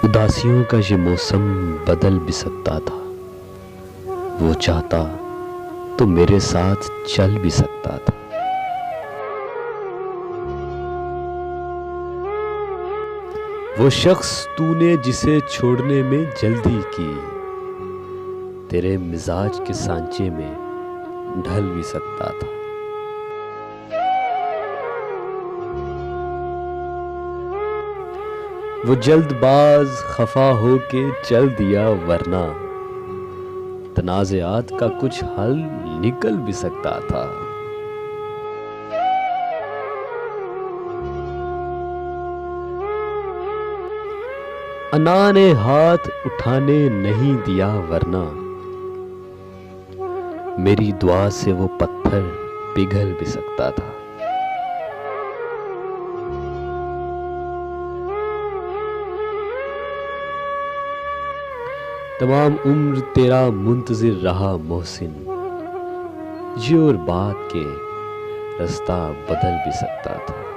उदासियों का ये मौसम बदल भी सकता था। वो चाहता तो मेरे साथ चल भी सकता था। वो शख्स तूने जिसे छोड़ने में जल्दी की, तेरे मिजाज के सांचे में ढल भी सकता था। वो जल्दबाज खफा होके चल दिया, वरना तनाज़ात का कुछ हल निकल भी सकता था। अना ने हाथ उठाने नहीं दिया, वरना मेरी दुआ से वो पत्थर पिघल भी सकता था। तमाम उम्र तेरा मुंतजिर रहा मोहसिन, ये और बात के रास्ता बदल भी सकता था।